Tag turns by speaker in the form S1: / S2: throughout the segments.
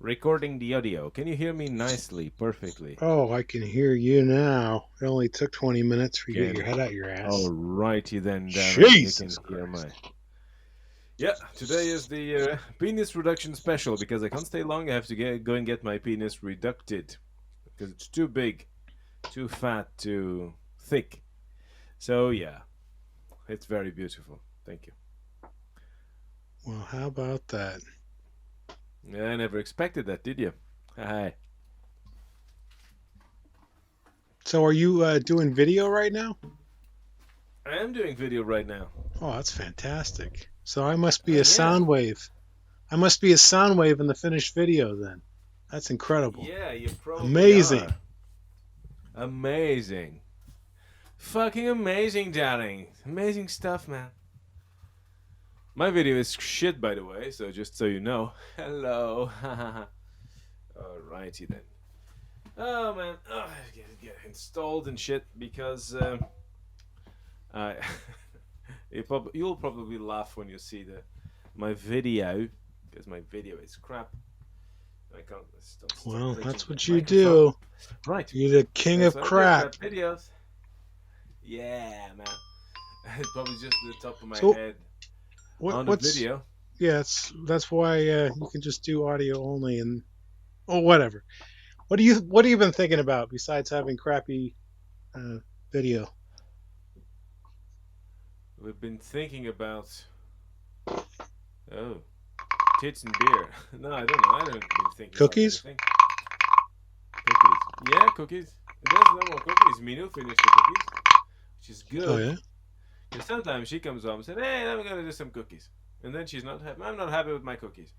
S1: recording the audio. Can you hear me nicely, perfectly?
S2: Oh, I can hear you now. It only took 20 minutes for you to get your
S1: Can
S2: head out your ass.
S1: Alrighty then, Darren. You can
S2: Jesus
S1: hear
S2: Christ.
S1: my. Yeah, today is the penis reduction special because I can't stay long. I have to go and get my penis reducted because it's too big, too fat, too thick. So yeah, it's very beautiful. Thank you.
S2: Well, how about that?
S1: I never expected that, did you? Hi.
S2: So, are you doing video right now?
S1: I am doing video right now.
S2: Oh, that's fantastic. So, I must be a
S1: Yeah.
S2: sound wave. I must be a sound wave in the finished video then. That's incredible.
S1: Yeah, you probably
S2: Amazing.
S1: are. Amazing. Fucking amazing, darling. Amazing stuff, man. My video is shit, by the way, so just so you know. Hello. Alrighty then. Oh man, I get installed and shit because I you'll probably laugh when you see my video because my video is crap. I can't stop
S2: Well,
S1: touching
S2: that's
S1: the
S2: what you
S1: microphone.
S2: do.
S1: Right,
S2: You're the king
S1: that's
S2: of
S1: what I do.
S2: crap.
S1: Crap videos. Yeah, man. It's probably just the top of my
S2: So,
S1: head on the
S2: what's
S1: video.
S2: yeah, that's why you can just do audio only and oh whatever. What have you been thinking about besides having crappy uh, video?
S1: We've been thinking about oh tits and beer. No, I don't know. I haven't been thinking about
S2: Cookies?
S1: anything. Cookies. Yeah, cookies. There's no more cookies. Minu finished the cookies, which is
S2: Oh
S1: good.
S2: yeah.
S1: Because sometimes she comes home and said, "Hey, I'm gonna do some cookies," and then she's not happy. I'm not happy with my cookies.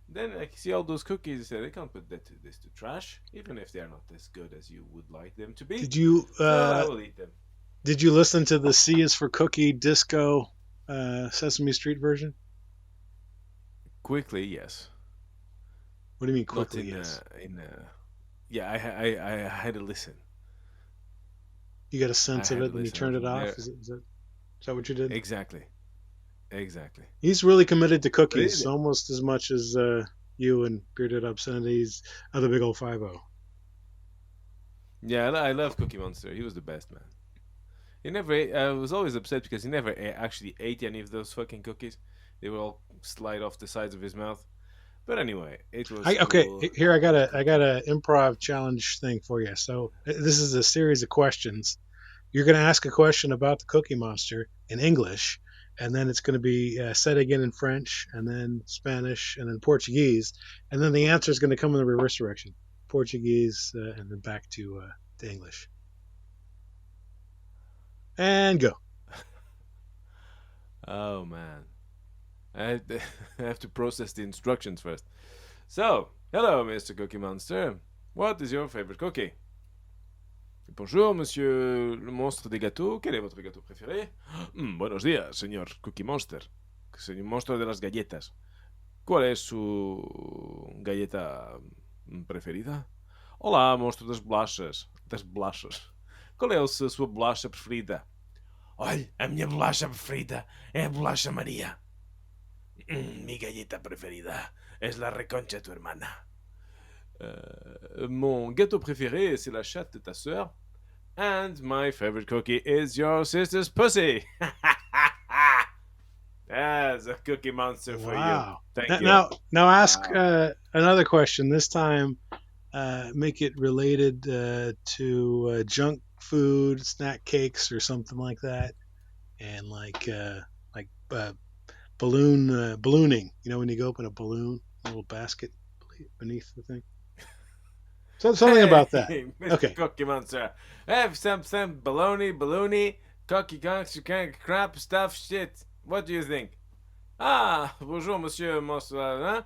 S1: Then I see all those cookies. I said, "I can't put this to trash, even if they're not as good as you would like them to be."
S2: Did you
S1: So I
S2: uh,
S1: will eat them.
S2: did you listen to the C is for Cookie Disco Sesame Street version?
S1: Quickly, yes.
S2: What do you mean
S1: Not
S2: quickly? Yes.
S1: in. Yeah, I had to listen.
S2: You got a
S1: I
S2: sense of
S1: had
S2: it
S1: to
S2: and you
S1: listen. I
S2: turned
S1: was
S2: it off.
S1: there.
S2: Is that what you did?
S1: Exactly. Exactly.
S2: He's really committed to cookies,
S1: Really?
S2: almost as much as you and Bearded Obscenities of the Big Old 50.
S1: Yeah, I love Cookie Monster. He was the best man. He never. I was always upset because he never actually ate any of those fucking cookies. They would all slide off the sides of his mouth. But anyway, it was
S2: Okay,
S1: cool.
S2: here
S1: I love
S2: I
S1: Cookie
S2: got a
S1: Monster.
S2: improv challenge thing for you. So this is a series of questions. You're going to ask a question about the Cookie Monster in English, and then it's going to be said again in French, and then Spanish, and then Portuguese, and then the answer is going to come in the reverse direction: Portuguese, and then back to English. And go.
S1: Oh man, I I have to process the instructions first. So, hello, Mr. Cookie Monster. What is your favorite cookie? Bonjour, monsieur le monstre des gâteaux. Quel est votre gâteau préféré? Buenos días, señor Cookie Monster. Señor monstruo de las galletas. ¿Cuál es su galleta preferida? Olá, monstro das bolachas. Das bolachas. Qual é a sua bolacha preferida? Olha, a minha bolacha preferida é a bolacha Maria. Mi galleta preferida es la reconcha de tu hermana. Mon gâteau préféré, c'est la chatte de ta sœur. And my favorite cookie is your sister's pussy. That's a cookie monster for you.
S2: Wow.
S1: Thank
S2: Now,
S1: you.
S2: now ask
S1: Wow.
S2: another question. This time, make it related to junk food, snack cakes, or something like that, and like ballooning. You know, when you go open a balloon, a little basket beneath the thing. So something
S1: Hey,
S2: about that.
S1: Mr.
S2: Okay.
S1: Cookie Monster. Have some baloney, cookie conks, crap, stuff, shit. What do you think? Ah, bonjour, monsieur Monstre, hein?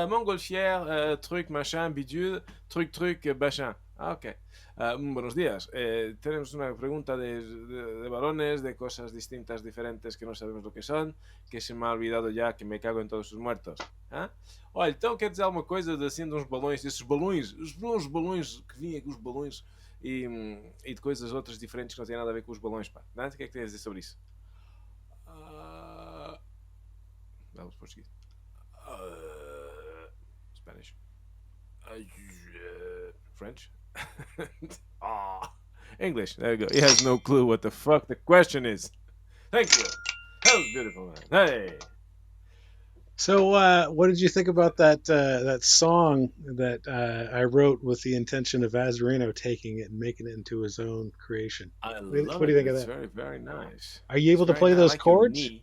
S1: Montgolfière, truc, machin, bidule, truc, machin. Ah, ok. Buenos días. Tenemos una pregunta de balones, de cosas distintas, diferentes, que no sabemos lo que son, que se me ha olvidado ya, que me cago em todos os muertos. Hã? Olha, então quer dizer alguma coisa de, assim, de uns balões, esses balões, os bons balões que vinham com os balões e de coisas outras diferentes que não têm nada a ver com os balões, pá. Não? O que é que tens a dizer sobre isso? Vamos português. Spanish. French. Ah, English. There you go. He has no clue what the fuck the question is. Thank you. That was beautiful, man. Hey.
S2: So, what did you think about that song that I wrote with the intention of Azarino taking it and making it into his own creation?
S1: I
S2: What
S1: love
S2: do you
S1: it.
S2: think of
S1: It's
S2: that?
S1: very, very nice.
S2: Are you
S1: It's
S2: able to
S1: very
S2: play
S1: nice. I
S2: those
S1: like your
S2: chords?
S1: knee.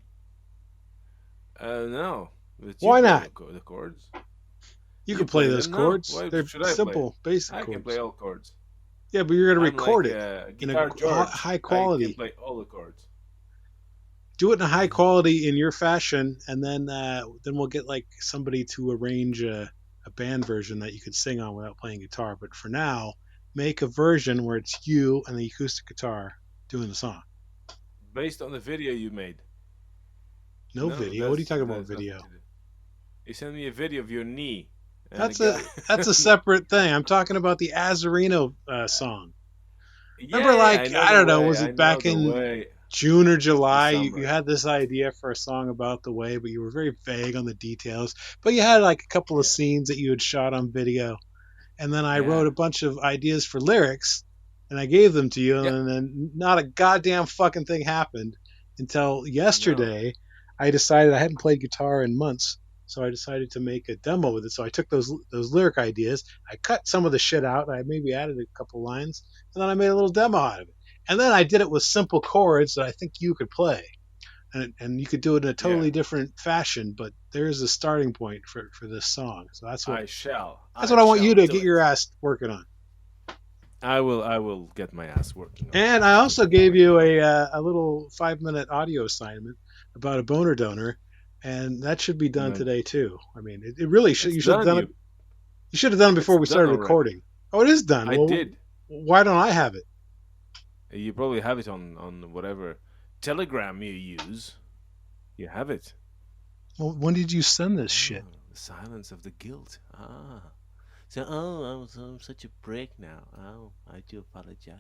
S1: No. But you
S2: Why
S1: play
S2: not?
S1: the chords.
S2: You
S1: You
S2: can play
S1: play
S2: those
S1: them now.
S2: chords.
S1: Why
S2: They're
S1: should I play?
S2: simple, basic
S1: I can play
S2: chords.
S1: all chords.
S2: Yeah, but you're going to
S1: I'm
S2: record
S1: like
S2: it in a
S1: Guitar George.
S2: high
S1: I can
S2: quality.
S1: play all the chords.
S2: Do it in a high quality in your fashion, and then we'll get like somebody to arrange a band version that you could sing on without playing guitar. But for now, make a version where it's you and the acoustic guitar doing the song.
S1: Based on the video you made.
S2: No
S1: No,
S2: video. What are you talking about
S1: that's nothing
S2: video?
S1: to do. You sent me a video of your knee and a
S2: That's
S1: guy.
S2: a separate thing. I'm talking about the Azarino song. Remember,
S1: Yeah,
S2: like
S1: I know
S2: I
S1: the
S2: don't know,
S1: way.
S2: was
S1: I
S2: it
S1: know
S2: back
S1: the
S2: in
S1: way.
S2: June or
S1: The
S2: July? You
S1: summer.
S2: had this idea for a song about the way, but you were very vague on the details. But you had like a couple of
S1: Yeah,
S2: scenes that you had shot on video, and then I wrote
S1: yeah,
S2: a bunch of ideas for lyrics, and I gave them to you,
S1: yeah.
S2: and then not a goddamn fucking thing happened until
S1: No,
S2: yesterday. I decided I hadn't played guitar in months, so I decided to make a demo with it. So I took those lyric ideas, I cut some of the shit out, I maybe added a couple lines, and then I made a little demo out of it. And then I did it with simple chords that I think you could play. And you could do it in a
S1: yeah.
S2: totally different fashion, but there is a starting point for this song. So
S1: I shall.
S2: that's
S1: I
S2: what I want you
S1: shall
S2: to
S1: do
S2: get your
S1: it.
S2: ass working on.
S1: I will. I will get my ass working on it.
S2: And I also
S1: Don't
S2: gave
S1: worry
S2: you
S1: about it.
S2: a little 5 minute audio assignment about a boner donor, and that should be done
S1: No,
S2: today too. I mean, it really should.
S1: it's
S2: You should have
S1: done.
S2: done it. You should have done it
S1: It's
S2: before we
S1: done
S2: started
S1: already.
S2: recording. Oh, it is done.
S1: I
S2: Well,
S1: did.
S2: why don't I have it?
S1: You probably have it on whatever Telegram you use. You have it.
S2: Well, when did you send this shit?
S1: Oh, the silence of the guilt. Ah. So, I'm such a prick now. Oh, I do apologize.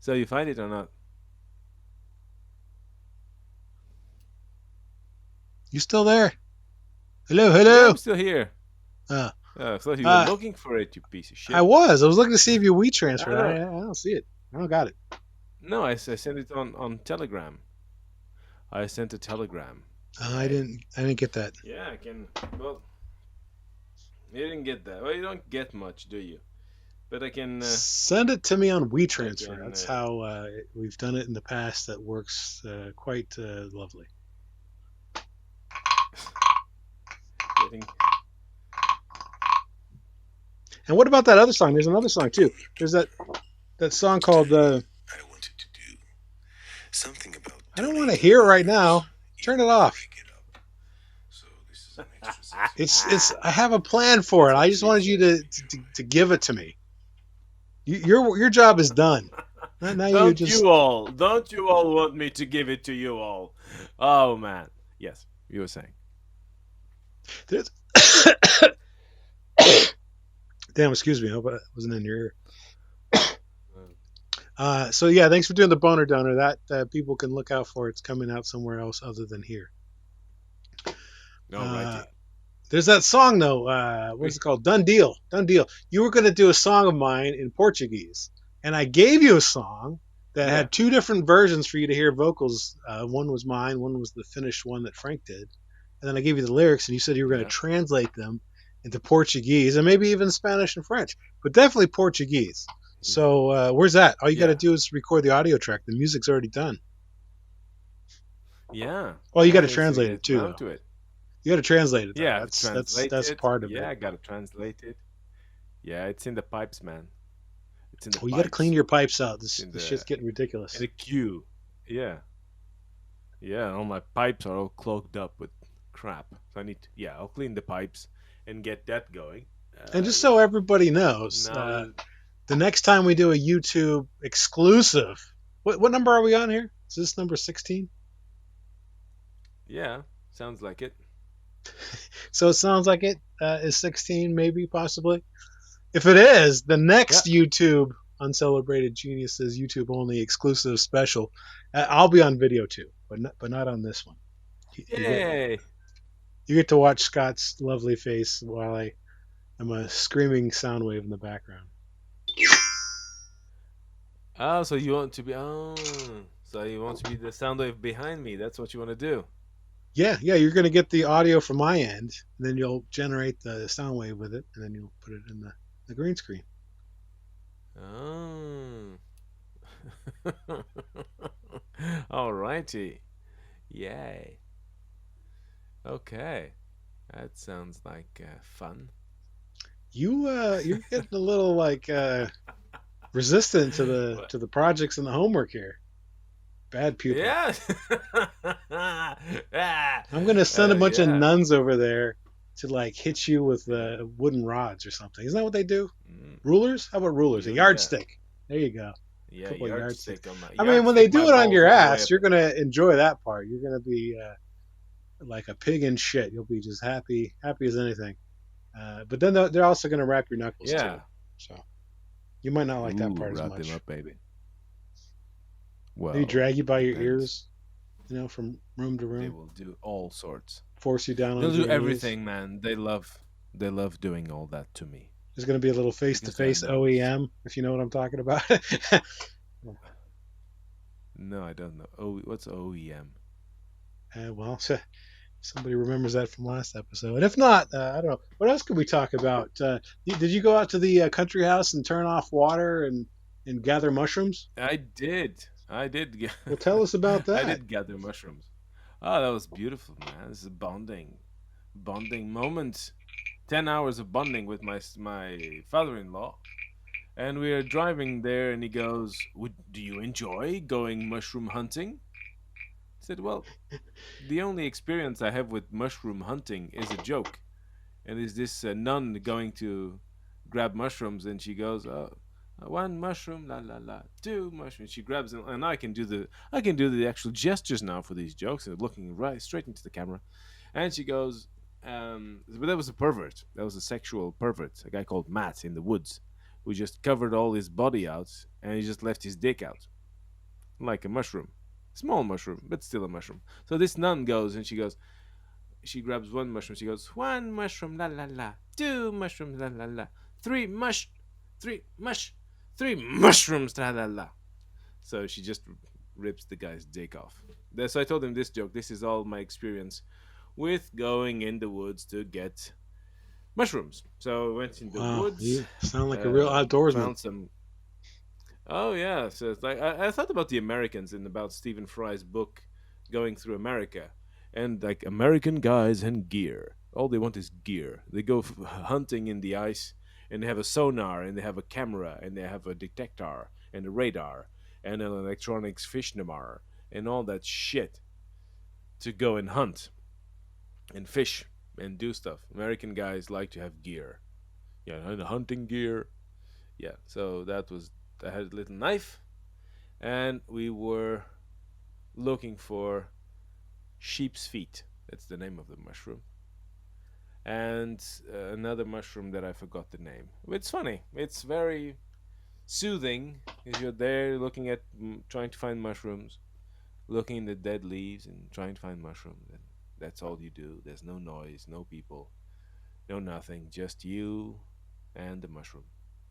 S1: So you find it or not?
S2: You still there? Hello,
S1: Yeah,
S2: hello.
S1: I'm still here.
S2: Uh,
S1: I thought you were
S2: uh,
S1: looking for it, you piece of
S2: I
S1: shit.
S2: was. I was looking to see if you we
S1: I
S2: transferred.
S1: don't.
S2: I don't see it. I don't got it.
S1: No, I sent it on Telegram. I sent a telegram.
S2: I
S1: Hey.
S2: didn't. I didn't get that.
S1: Yeah, I can. Well, you didn't get that. Well, you don't get much, do you? But I can.
S2: Send it to me on
S1: I
S2: WeTransfer.
S1: can.
S2: That's how we've done it in the past. That works quite lovely.
S1: Getting.
S2: And what about that other song? There's another song too. There's that song called
S3: I wanted to do something about
S2: I don't want to
S3: donating
S2: hear it right
S3: items,
S2: now. Turn
S3: even
S2: it
S3: if I
S2: off.
S3: pick it up. So this is an extra sexy
S2: It's I have a plan for
S1: That's
S2: it. I
S1: what
S2: just
S1: she
S2: wanted you
S1: said.
S2: to give it to me. Your job is done. Now you just
S1: Don't you all want me to give it to you all? Oh man. Yes, you were saying.
S2: there's damn. Excuse me. I hope I wasn't in your ear. So yeah, thanks for doing the boner donor. That people can look out for. It's coming out somewhere else other than here. Uh,
S1: Alrighty.
S2: there's that song though. What's it called? Done deal. Done deal. You were going to do a song of mine in Portuguese, and I gave you a song that
S1: Yeah.
S2: had two different versions for you to hear vocals. One was mine. One was the finished one that Frank did. And then I gave you the lyrics, and you said you were going to
S1: Yeah.
S2: translate them into Portuguese and maybe even Spanish and French, but definitely Portuguese. So where's that? All you got to
S1: Yeah.
S2: do is record the audio track. The music's already done.
S1: Yeah.
S2: Well, you
S1: I
S2: got to
S1: need to
S2: translate it
S1: get
S2: too,
S1: round
S2: though.
S1: to it.
S2: You got to translate it though.
S1: Yeah,
S2: That's
S1: translated.
S2: part of
S1: Yeah,
S2: it.
S1: I gotta translate it. Yeah, it's in the pipes, man. It's in the
S2: Well, you got to clean
S1: pipes.
S2: your pipes out.
S1: It's
S2: This shit's getting
S1: in
S2: ridiculous.
S1: the queue. Yeah. Yeah, all my pipes are all clogged up with crap. So I need to, yeah, I'll clean the pipes and get that going.
S2: And just so everybody knows,
S1: Now that,
S2: the next time we do a YouTube exclusive, what number are we on here? Is this number 16?
S1: yeah, sounds like it.
S2: So it sounds like it is 16, maybe, possibly. If it is, the next
S1: Yeah.
S2: YouTube Uncelebrated Geniuses YouTube only exclusive special, I'll be on video too, but not on this one. You
S1: Yay!
S2: get to watch Scott's lovely face while I I'm a screaming sound wave in the background.
S1: Oh, so you want to be so you want to be the sound wave behind me. That's what you want to do.
S2: Yeah, yeah, you're going to get the audio from my end, and then you'll generate the sound wave with it, and then you'll put it in the green screen.
S1: Oh. Alrighty. Yay. Okay. That sounds like fun.
S2: You're getting a little like resistant to the
S1: What?
S2: to the projects and the homework here. Bad pupil.
S1: Yeah. Ah,
S2: I'm going to send a bunch of
S1: yeah.
S2: nuns over there to like hit you with wooden rods or something. Isn't that what they do?
S1: Mm,
S2: Rulers? How about rulers? A
S1: yeah.
S2: yardstick. There you go. A
S1: Yeah,
S2: couple of yardsticks.
S1: yardstick on my
S2: I mean, when they
S1: yardstick my
S2: do it on
S1: balls
S2: your
S1: all the way
S2: ass,
S1: up.
S2: you're gonna enjoy that part. You're gonna be like a pig in shit. You'll be just happy as anything. But then they're also gonna wrap your knuckles too.
S1: Yeah.
S2: So you might not like that
S1: Ooh,
S2: part as
S1: wrap them
S2: much.
S1: up, baby.
S2: Maybe
S1: Well,
S2: drag you by your
S1: depends.
S2: ears, from room to
S1: They
S2: room,
S1: will do all sorts.
S2: force you down
S1: They'll
S2: onto
S1: do
S2: your knees.
S1: everything, man. They love doing all that to me
S2: There's gonna be a little face to
S1: because they're
S2: face
S1: nuns.
S2: OEM, if you know what I'm talking about.
S1: No, I don't know. Oh, what's OEM?
S2: Well, somebody remembers that from last episode. And if not, I don't know. What else could we talk about? Did you go out to the country house and turn off water and gather mushrooms?
S1: I did. I did.
S2: Well, tell us about
S1: I
S2: that.
S1: did gather mushrooms. Oh, that was beautiful, man. This is a bonding moment. 10 hours of bonding with my father-in-law, and we are driving there, and he goes, Do you enjoy going mushroom hunting?" I said, "Well, the only experience I have with mushroom hunting is a joke." And is this nun going to grab mushrooms, and she goes, one mushroom, la la la, two mushrooms. She grabs them, and I can do the actual gestures now for these jokes, and looking right straight into the camera. And she goes, but that was a pervert. That was a sexual pervert, a guy called Matt in the woods, who just covered all his body out, and he just left his dick out, like a mushroom, small mushroom, but still a mushroom. So this nun goes, and she grabs one mushroom. She goes, one mushroom, la la la, two mushrooms, la la la, three mush, three mushrooms, la la la. So she just rips the guy's dick off. So I told him this joke. This is all my experience with going in the woods to get mushrooms. So I went in the
S2: Wow,
S1: woods,
S2: you sound like a real outdoorsman.
S1: found some. Oh yeah, so it's like I thought about the Americans and about Stephen Fry's book, Going Through America, and like American guys and gear. All they want is gear. They go hunting in the ice, and they have a sonar, and they have a camera, and they have a detector, and a radar, and an electronics fish namar, and all that shit to go and hunt and fish and do stuff. American guys like to have gear, yeah, and hunting gear. Yeah, so that was. I had a little knife, and we were looking for sheep's feet. That's the name of the mushroom. And another mushroom that I forgot the name. It's funny. It's very soothing because you're there looking at, trying to find mushrooms, looking in the dead leaves and trying to find mushrooms. And that's all you do. There's no noise, no people, no nothing. Just you and the mushroom.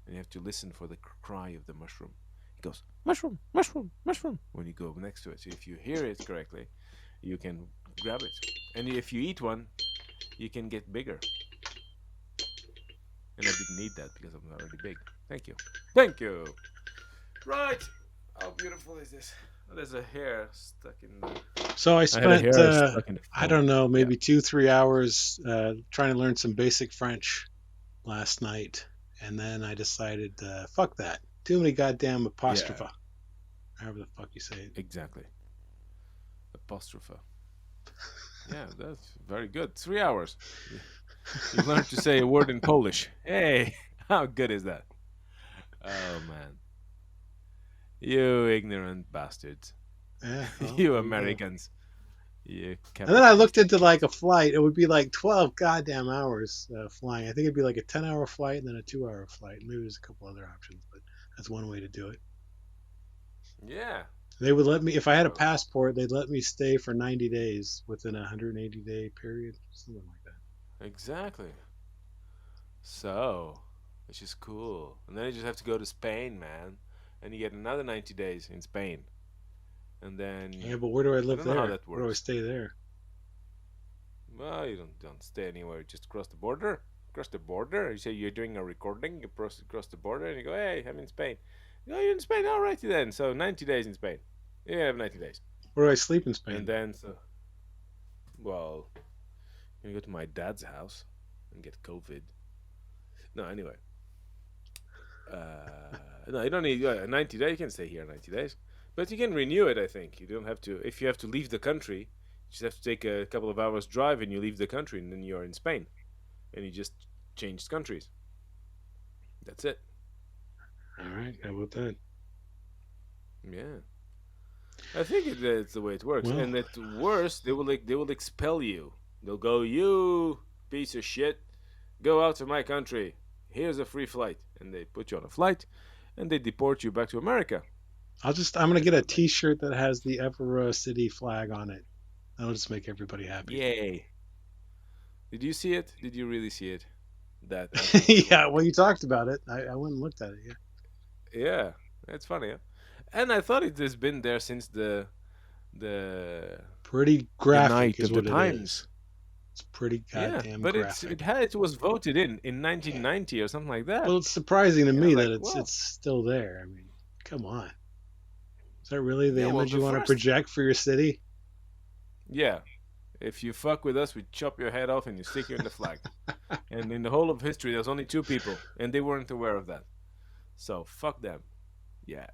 S1: And you have to listen for the cry of the mushroom. It goes, mushroom, mushroom, mushroom, when you go next to it. So if you hear it correctly, you can grab it. And if you eat one, you can get bigger. And I didn't need that because I'm already big. Thank you. Thank you. Right. How beautiful is this? Oh, there's a hair stuck in the.
S2: So I
S1: I had a
S2: spent,
S1: hair stuck in the
S2: I
S1: phone.
S2: don't know,
S1: Yeah.
S2: maybe 2-3 hours trying to learn some basic French last night, and then I decided, fuck that. Too many goddamn apostrophe.
S1: Yeah.
S2: However the fuck you say it.
S1: Exactly. Apostrophe. Yeah, that's very good. 3 hours. You learned to say a word in Polish. Hey, how good is that? Oh man, you ignorant bastards.
S2: Yeah, well,
S1: You
S2: there you go.
S1: Americans. You
S2: And then I looked
S1: capitalistic
S2: into like a
S1: bastards.
S2: flight. It would be like 12 goddamn hours flying. I think it'd be like a 10-hour flight and then a 2-hour flight. Maybe there's a couple other options, but that's one way to do it.
S1: Yeah.
S2: They would let me, if I had a
S1: Oh,
S2: passport, they'd let me stay for 90 days within a 180-day period, something like that.
S1: exactly. So, which is cool. And then you just have to go to Spain, man, and you get another 90 days in Spain. And then
S2: Yeah, but where do I
S1: I
S2: live
S1: don't know how
S2: there?
S1: that
S2: Where do I
S1: works.
S2: stay there?
S1: Well, you don't stay anywhere. Just cross the border. Cross the border. You say you're doing a recording. You cross the border, and you go, "Hey, I'm in Spain." You go, "You're in Spain, all righty then." So 90 days in Spain. You have 90 days,
S2: Where do I sleep in
S1: and
S2: Spain?
S1: then well, you go to my dad's house and get COVID. No, anyway. No, you don't need 90 days. You can stay here 90 days, but you can renew it. I think you don't have to. If you have to leave the country, you just have to take a couple of hours drive, and you leave the country, and then you're in Spain, and you just change countries. That's it.
S2: All right, how about that?
S1: Yeah, I think it's the way it works.
S2: Well,
S1: And at worst, they will expel you. They'll go, "You piece of shit, go out of my country. Here's a free flight," and they put you on a flight, and they deport you back to America.
S2: I'm gonna
S1: That's
S2: get a
S1: what they.
S2: T-shirt that has the Evora City flag on it. That'll just make everybody happy.
S1: Yay! Did you see it? Did you really see it? That Evora
S2: Yeah,
S1: flag.
S2: well, you talked about it. I went and looked at it. Yeah,
S1: Yeah, it's funny. Huh? And I thought it has been there since the
S2: pretty
S1: the
S2: graphic
S1: night
S2: is
S1: of the
S2: what it is.
S1: Times.
S2: It's pretty
S1: Yeah,
S2: goddamn
S1: but it
S2: graphic.
S1: had it was voted in 1990 or something like that.
S2: Well, it's surprising to
S1: And I
S2: me
S1: was
S2: that
S1: like,
S2: it's
S1: well,
S2: still there. I mean, come on. Is that really the
S1: yeah, well,
S2: image
S1: the
S2: you want to
S1: first,
S2: project for your city?
S1: yeah, if you fuck with us, we chop your head off and you stick you in the flag. And in the whole of history, there's only two people, and they weren't aware of that. So fuck them. Yeah,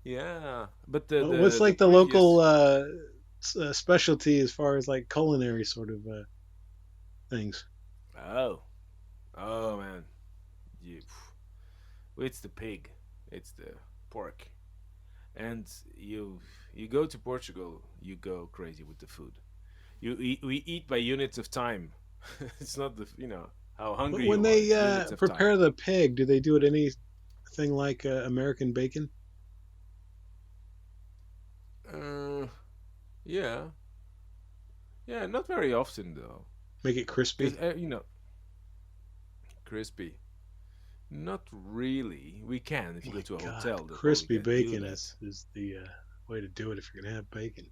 S1: yeah. But the
S2: What's
S1: the
S2: like the local
S1: previous.
S2: specialty as far as like culinary sort of things?
S1: Oh, oh man, you. It's the pig. It's the pork. And you go to Portugal, you go crazy with the food. We eat by units of time. It's not how
S2: But
S1: hungry
S2: when
S1: you are.
S2: they
S1: It's units of time.
S2: prepare the pig, do they do it anything like American bacon?
S1: Uh, yeah, yeah, not very often though,
S2: Make it
S1: because
S2: crispy?
S1: crispy. Not really. We can if you go
S2: My
S1: to a
S2: God,
S1: hotel. They'll probably
S2: crispy
S1: get you
S2: bacon
S1: that.
S2: is the way to do it if you're gonna have bacon.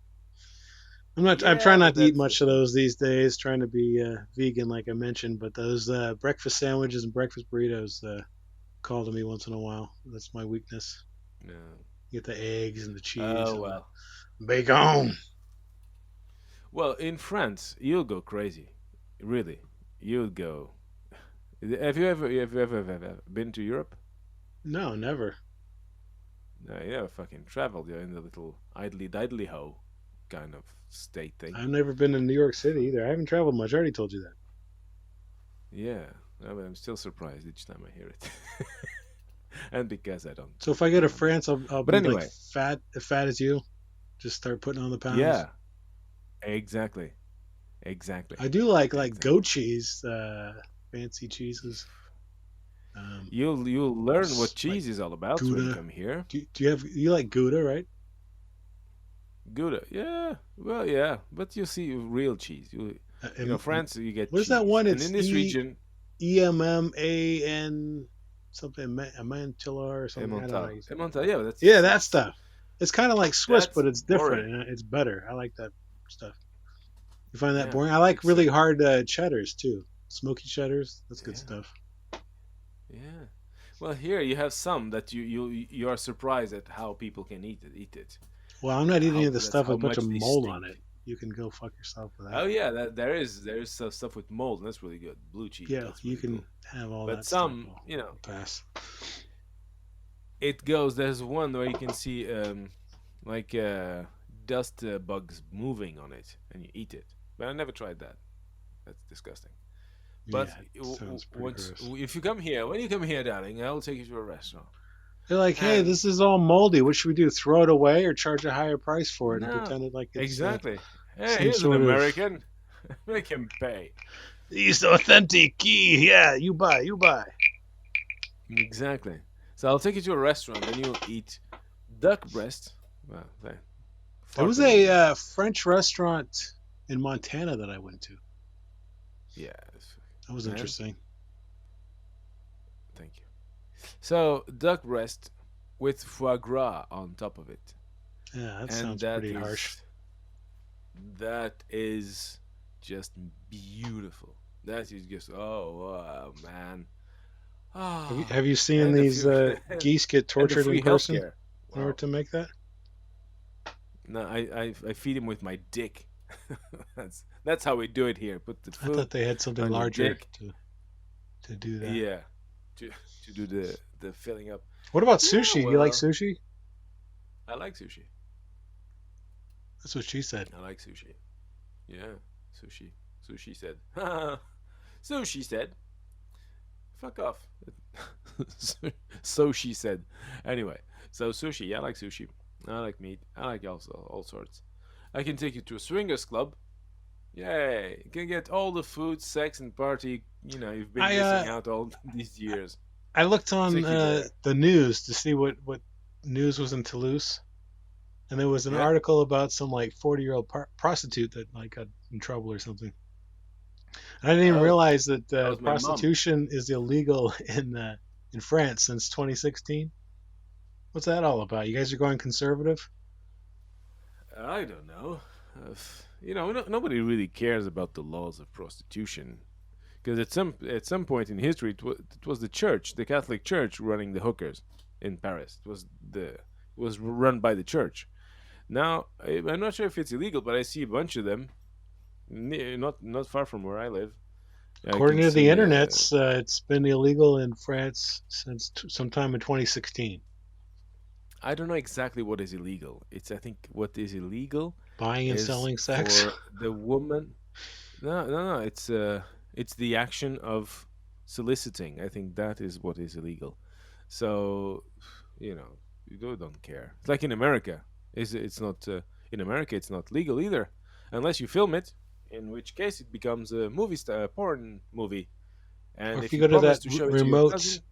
S2: I'm not. I'm
S1: Yeah,
S2: trying
S1: but
S2: not to eat
S1: that's
S2: much of those these days. Trying to be vegan, like I mentioned. But those breakfast sandwiches and breakfast burritos call to me once in a while. That's my weakness.
S1: no.
S2: Get the eggs and the cheese
S1: Oh
S2: and the
S1: well.
S2: bacon.
S1: Well, in France, you'll go crazy. Really, you'll go. Have you ever been to Europe?
S2: No, never.
S1: No, you never fucking traveled. You're in the little idly diddly ho kind of state thing.
S2: I've never been to New York City either. I haven't traveled much. I already told you that.
S1: Yeah, no, but I'm still surprised each time I hear it. And because I don't
S2: So if I go to
S1: remember.
S2: France, I'll
S1: But
S2: be like
S1: anyway,
S2: as fat as you. Just start putting on the pounds.
S1: yeah, exactly, exactly,
S2: I do like goat
S1: exactly.
S2: cheese, fancy cheeses.
S1: You'll learn what
S2: Like
S1: cheese is all about when you
S2: Gouda.
S1: come here.
S2: Do you like Gouda, right?
S1: Gouda, yeah, well, yeah, but you see real cheese. France, you get
S2: What is that
S1: cheese,
S2: one?
S1: and
S2: It's
S1: in this region,
S2: EMMAN something Amantillar or something. I don't know how
S1: Emmental,
S2: you say it.
S1: Emmental, yeah, but
S2: Yeah, that stuff. It's kind of like Swiss,
S1: that's
S2: but it's different
S1: boring.
S2: and it's better. I like that stuff. You find that
S1: Yeah,
S2: boring? I like
S1: it's
S2: really hard cheddars too. Smoky cheddars. That's good
S1: yeah,
S2: stuff.
S1: yeah. Well, here you have some that you are surprised at how people can eat it.
S2: Well, I'm not eating any
S1: How
S2: of the
S1: that's
S2: stuff
S1: how
S2: with a bunch of
S1: much they
S2: mold on it.
S1: stink.
S2: You can go fuck yourself with
S1: Oh
S2: that.
S1: yeah, there is some stuff with mold, and that's really good. Blue cheese,
S2: Yeah,
S1: that's
S2: you
S1: really
S2: can
S1: cool.
S2: have all
S1: But
S2: that stuff.
S1: some,
S2: I'll pass.
S1: it goes. There's one where you can see like dust bugs moving on it, and you eat it. But I never tried that. That's disgusting. But
S2: Yeah, it sounds pretty gross.
S1: if you come here, when you come here, darling, I'll take you to a restaurant.
S2: They're like, hey,
S1: And
S2: this is all moldy. What should we do? Throw it away or charge a higher price for it and
S1: no,
S2: pretend it like it's
S1: exactly. Hey,
S2: some
S1: here's an
S2: sort of
S1: American. Make him pay.
S2: it's authentic. Yeah, you buy, you buy.
S1: Exactly. So I'll take you to a restaurant, and you'll eat duck breast. Well,
S2: There
S1: far
S2: was a
S1: convenient.
S2: French restaurant in Montana that I went to.
S1: Yeah,
S2: That was
S1: and
S2: interesting.
S1: Thank you. So duck breast with foie gras on top of it,
S2: Yeah, that
S1: and
S2: sounds pretty harsh.
S1: that is just beautiful. That is just man. Ah,
S2: Have you seen
S1: and the
S2: these
S1: few
S2: geese get
S1: and the
S2: tortured in
S1: free
S2: person
S1: healthcare.
S2: in order
S1: Wow.
S2: to make that?
S1: No, I feed him with my dick. That's how we do it here. Put the
S2: I
S1: food
S2: thought they had something
S1: on your
S2: larger
S1: dick.
S2: to do that.
S1: Yeah, to do the filling up.
S2: What about
S1: Yeah,
S2: sushi? You like
S1: well,
S2: sushi?
S1: I like sushi.
S2: That's what she said.
S1: I like sushi. Yeah, sushi. Sushi said. Sushi said. Fuck off. So she said. Anyway, so sushi. Yeah, I like sushi. I like meat. I like also all sorts. I can take you to a swingers club. Yay! You can get all the food, sex, and party you've been
S2: I
S1: missing out all these years.
S2: I looked on
S1: Take you there.
S2: the news to see what news was in Toulouse, and there was an
S1: Yeah.
S2: article about some like 40-year-old prostitute that like got in trouble or something. And I didn't even
S1: Oh,
S2: realize that
S1: that was my mom.
S2: prostitution is illegal in France since 2016. What's that all about? You guys are going conservative?
S1: I don't know. Nobody really cares about the laws of prostitution because at some point in history, it was the church, the Catholic Church, running the hookers in Paris. It was run by the church. Now I'm not sure if it's illegal, but I see a bunch of them, not far from where I live. I
S2: According
S1: can
S2: to the
S1: see.
S2: internets, it's been illegal in France since sometime in 2016.
S1: I don't know exactly what is illegal. I think what is illegal
S2: Buying and
S1: is
S2: selling sex.
S1: for the woman. No, no, no. It's the action of soliciting. I think that is what is illegal. So, you don't care. It's like in America. It's not in America. It's not legal either, unless you film it. In which case, it becomes a movie star, a porn movie.
S2: Or
S1: And
S2: if
S1: if
S2: you
S1: you
S2: go to
S1: promise
S2: that
S1: to show it to your
S2: remote
S1: cousin,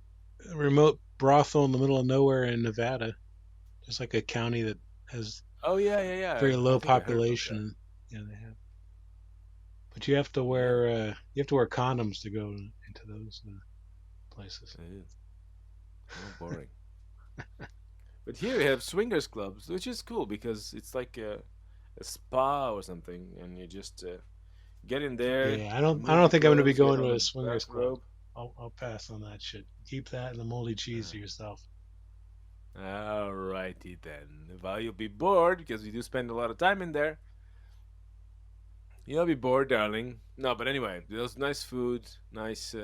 S2: brothel in the middle of nowhere in Nevada, just like a county that has
S1: oh yeah, yeah,
S2: very
S1: yeah. I
S2: low
S1: think I heard about that.
S2: population. Yeah, they have. But you have to
S1: Yeah.
S2: wear condoms to go into those places.
S1: Uh, oh, boring. But here we have swingers clubs, which is cool because it's like a spa or something, and you just get in there,
S2: Yeah, I
S1: remove
S2: don't
S1: your
S2: think I'm going to be
S1: clothes, get
S2: going
S1: on
S2: to
S1: the
S2: a swingers club.
S1: bathrobe.
S2: I'll pass on that shit. Keep that and the moldy cheese to yourself.
S1: Alrighty then. Well, you'll be bored because we do spend a lot of time in there. You'll be bored, darling. No, but anyway, there's nice food, nice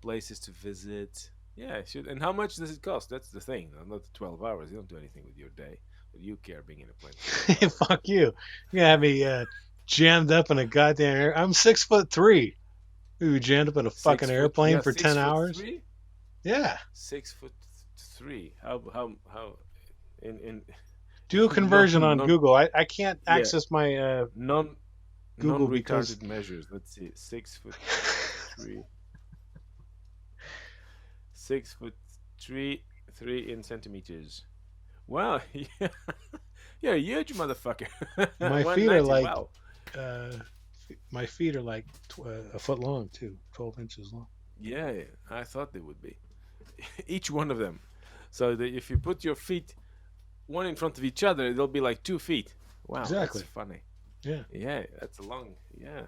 S1: places to visit. Yeah, it should. And how much does it cost? That's the thing. Not the 12 hours. You don't do anything with your day. But you care being in a plane for 12 hours.
S2: Fuck you. You have me jammed up in a goddamn air. I'm 6'3". You jammed up in a fucking
S1: 6 foot.
S2: airplane
S1: Yeah,
S2: for
S1: six
S2: 10
S1: foot
S2: hours?
S1: three.
S2: Yeah.
S1: 6'3". How in
S2: Do a conversion on
S1: non
S2: Google. I can't
S1: yeah
S2: access my
S1: non
S2: Google because
S1: non-retarded measures. Let's see. 6'3". 6'3", 3 in centimeters. Wow, yeah, you're a huge motherfucker.
S2: my feet are
S1: 190.
S2: like
S1: Wow.
S2: uh, my feet are like a foot long too, 12 inches long.
S1: Yeah, yeah, I thought they would be. Each one of them. So that if you put your feet one in front of each other, they'll be like 2 feet. Wow, that's
S2: Exactly.
S1: funny.
S2: Yeah.
S1: Yeah, that's a long. Yeah.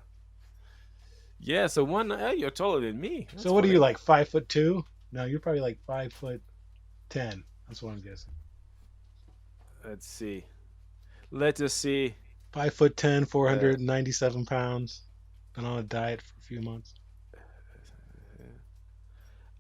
S1: Yeah, so you're taller than me. That's
S2: So what are you
S1: funny.
S2: like 5'2"? No, you're probably like 5'10". That's what I'm guessing.
S1: Let's see. Let us see.
S2: 5'10",
S1: Uh,
S2: 497 pounds. Been on a diet for a few months.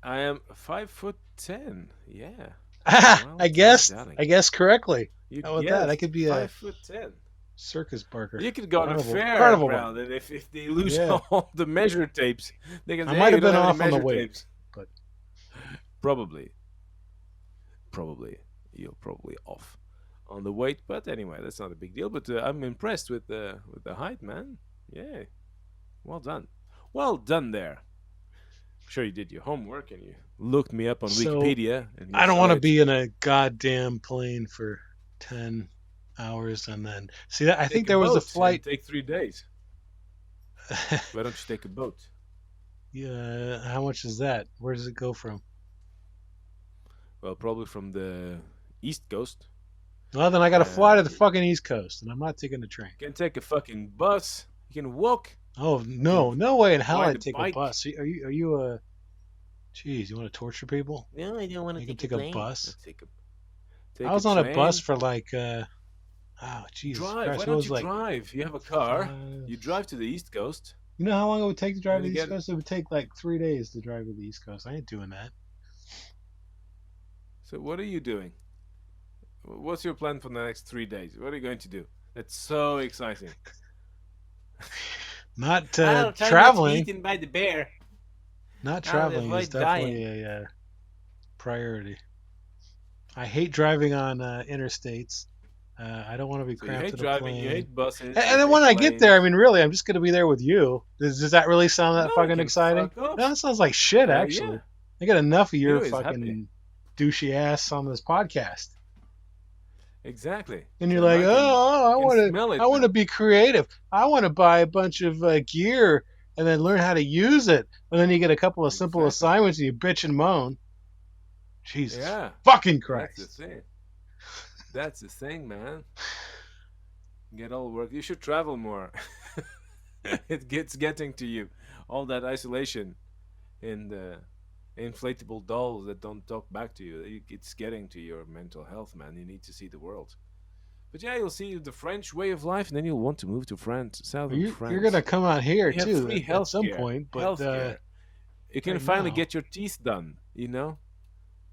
S1: I am 5'10". Yeah.
S2: Ah,
S1: Well
S2: I
S1: done,
S2: guessed.
S1: darling.
S2: I guessed correctly.
S1: You
S2: How about that? I
S1: guessed
S2: could be a
S1: 5'10".
S2: circus barker.
S1: You could go on a fair
S2: Carnival barker.
S1: crowd, and if they lose
S2: Yeah.
S1: all the measure tapes, they can
S2: I
S1: say,
S2: might
S1: "Hey, you
S2: have
S1: don't
S2: been
S1: have any
S2: off on the
S1: measure
S2: weight,
S1: tapes."
S2: but
S1: Probably, probably, you're probably off on the weight, but anyway, that's not a big deal. But I'm impressed with the height, man. Yeah, well done, well done there. Sure, you did your homework and you looked me up on
S2: so
S1: Wikipedia and you
S2: I don't
S1: saw
S2: want to
S1: it.
S2: be in a goddamn plane for 10 hours and then see that I think
S1: Take a
S2: there was a
S1: boat and
S2: flight.
S1: take 3 days. Why don't you take a boat?
S2: Yeah, how much is that? Where does it go from?
S1: Well, probably from the East Coast.
S2: Well, then I got to fly to the
S1: And
S2: fucking East Coast, and I'm not taking the train.
S1: you can take a fucking bus. You can walk.
S2: Oh
S1: You can
S2: no, no way in hell
S1: ride a
S2: I'd take a
S1: bike.
S2: bus. Are you a? Jeez, you want to torture people?
S1: No, I don't want to
S2: Make them
S1: take a
S2: take a
S1: plane.
S2: bus. I
S1: Take a
S2: was on a bus
S1: train.
S2: for like, oh Jesus
S1: Drive.
S2: Christ,
S1: Why
S2: what
S1: don't
S2: was
S1: you
S2: it, like
S1: drive? You have a car.
S2: five?
S1: You drive to the East Coast.
S2: You know how long it would take to drive
S1: And
S2: to
S1: you
S2: the East
S1: get.
S2: Coast? It would take like 3 days to drive to the East Coast. I ain't doing that.
S1: So what are you doing? What's your plan for the next 3 days? What are you going to do? That's so exciting.
S2: Not
S1: I'll try not to be
S2: traveling.
S1: eaten by the bear.
S2: Not
S1: I'll
S2: traveling is
S1: avoid
S2: definitely
S1: dying.
S2: a priority. I hate driving on interstates. I don't want to be
S1: So you
S2: cramped
S1: hate
S2: in a
S1: driving, you
S2: plane.
S1: hate buses, you
S2: And then when
S1: hate
S2: I get there, I
S1: planes.
S2: mean, really, I'm just going to be there with you. Does that really sound that
S1: No, you
S2: fucking
S1: can
S2: exciting?
S1: fuck
S2: No,
S1: off.
S2: that sounds like shit,
S1: Yeah,
S2: actually. I get enough of your
S1: anyways, happy.
S2: fucking douchey ass on this podcast.
S1: Exactly.
S2: And you're
S1: So now
S2: like, oh,
S1: you can smell it
S2: I want to
S1: now.
S2: be creative. I want to buy a bunch of gear and then learn how to use it. And then you get a couple of simple
S1: Exactly.
S2: assignments and you bitch and moan. Jesus
S1: Yeah,
S2: fucking
S1: that's the
S2: Christ.
S1: thing. That's the thing, man. Get all work. You should travel more. It gets getting to you. All that isolation in the inflatable dolls that don't talk back to you. It's getting to your mental health, man. You need to see the world. But yeah, you'll see the French way of life, and then you'll want to move to France, southern
S2: You're gonna
S1: France.
S2: come out here
S1: You have
S2: too
S1: free
S2: at some
S1: healthcare.
S2: point, but
S1: Healthcare. You can
S2: right
S1: finally
S2: now,
S1: get your teeth done.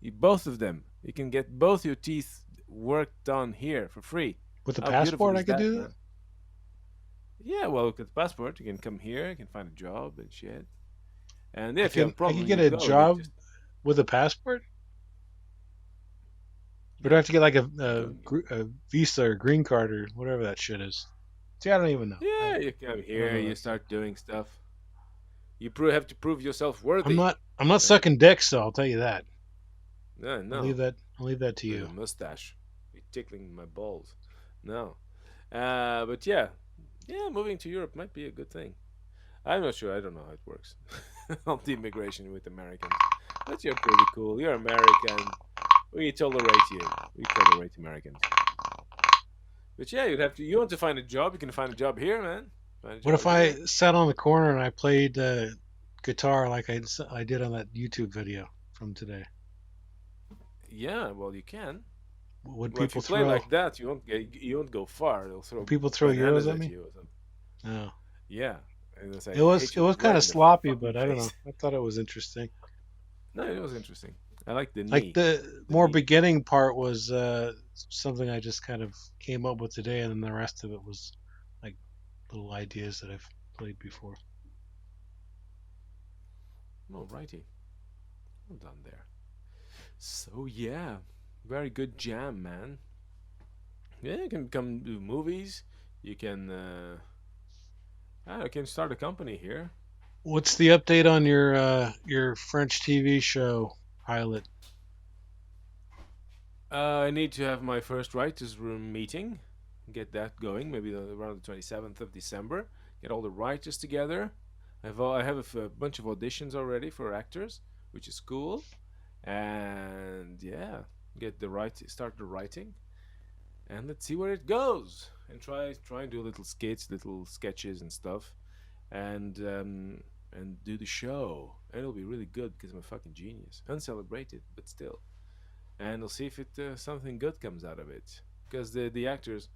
S1: Both of them. You can get both your teeth worked done here for free.
S2: with a
S1: How beautiful
S2: passport, I
S1: is
S2: could
S1: that,
S2: do that.
S1: man? Yeah, well, with the passport, you can come here, you can find a job and shit. And yeah, if you have a
S2: I can
S1: problem,
S2: get
S1: you
S2: a
S1: go. They
S2: job
S1: just
S2: with a passport, or do I
S1: yeah,
S2: have to get like
S1: you go.
S2: a visa or green card or whatever that shit is? See, I don't even know.
S1: Yeah, you come
S2: I don't
S1: here,
S2: know
S1: you
S2: that stuff.
S1: start doing stuff. Have to prove yourself
S2: I'm
S1: worthy,
S2: not I'm not
S1: right?
S2: sucking dicks, so I'll tell you that.
S1: No,
S2: I'll
S1: no,
S2: leave that I'll leave that to
S1: with a
S2: you.
S1: mustache, be tickling my balls. No, but yeah, yeah, moving to Europe might be a good thing. I'm not sure. I don't know how it works on the immigration with Americans. But you're pretty cool. You're American. We tolerate you. We tolerate Americans. But yeah, you'd have to. You want to find a job? You can find a job here, man. Find a
S2: What
S1: job
S2: if I
S1: here.
S2: sat on the corner and I played guitar like I did on that YouTube video from today?
S1: Yeah, well, you can.
S2: Would
S1: Well, if
S2: people
S1: you play
S2: throw
S1: like that, you won't go far. They'll
S2: would
S1: throw
S2: people throw euros
S1: bananas
S2: at
S1: at
S2: me?
S1: you or something.
S2: No.
S1: Yeah, and they'll say,
S2: It was
S1: hit
S2: it
S1: you
S2: was kind
S1: right
S2: of
S1: in the
S2: sloppy,
S1: fucking
S2: but I don't know.
S1: face.
S2: I thought it was interesting.
S1: No, it was interesting. I like the
S2: Like
S1: knee.
S2: the
S1: The
S2: more
S1: knee.
S2: beginning part was something I just kind of came up with today, and then the rest of it was like little ideas that I've played before.
S1: Alrighty. Well done there. So yeah, very good jam, man. Yeah, you can come do movies. You can, you can start a company here.
S2: What's the update on your French TV show pilot?
S1: I need to have my first writers' room meeting. Get that going. Maybe around the 27th of December. Get all the writers together. I have a bunch of auditions already for actors, which is cool. And yeah, start the writing, and let's see where it goes. And try and do little skits, little sketches and stuff, and do the show. And it'll be really good because I'm a fucking genius, uncelebrated, but still. And we'll see if it something good comes out of it. Because the actors,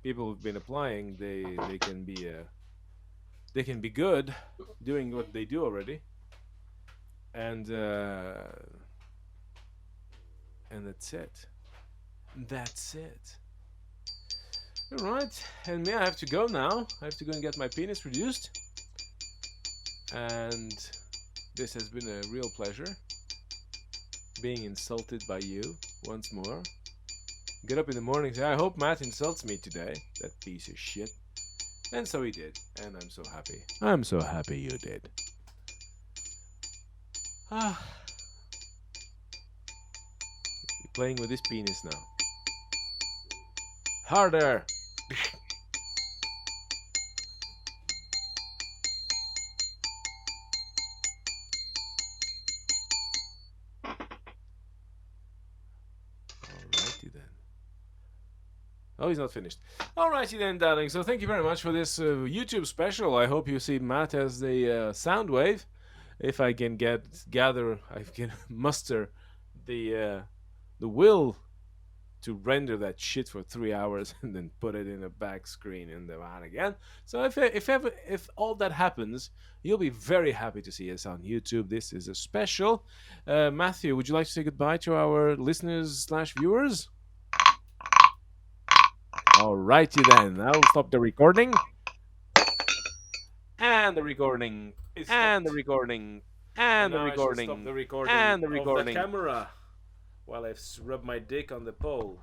S1: people who've been applying, they can be good, doing what they do already, and and that's it. That's it. All right, and me, I have to go now. I have to go and get my penis reduced. And this has been a real pleasure being insulted by you once more. Get up in the morning and say, I hope Matt insults me today. That piece of shit. And so he did. And I'm so happy. I'm so happy you did. Ah, you're playing with this penis now. Harder! Oh, he's not finished. Alrighty then, darling. So thank you very much for this YouTube special. I hope you see Matt as the sound wave. If I can I can muster the will to render that shit for 3 hours and then put it in a back screen in the van again. So if all that happens, you'll be very happy to see us on YouTube. This is a special. Matthew, would you like to say goodbye to our listeners/viewers? Alrighty then, I'll stop the recording. And the recording. And the recording. And the recording.
S4: Stop the recording
S1: And the
S4: of
S1: recording.
S4: the camera while I rub my dick on the pole.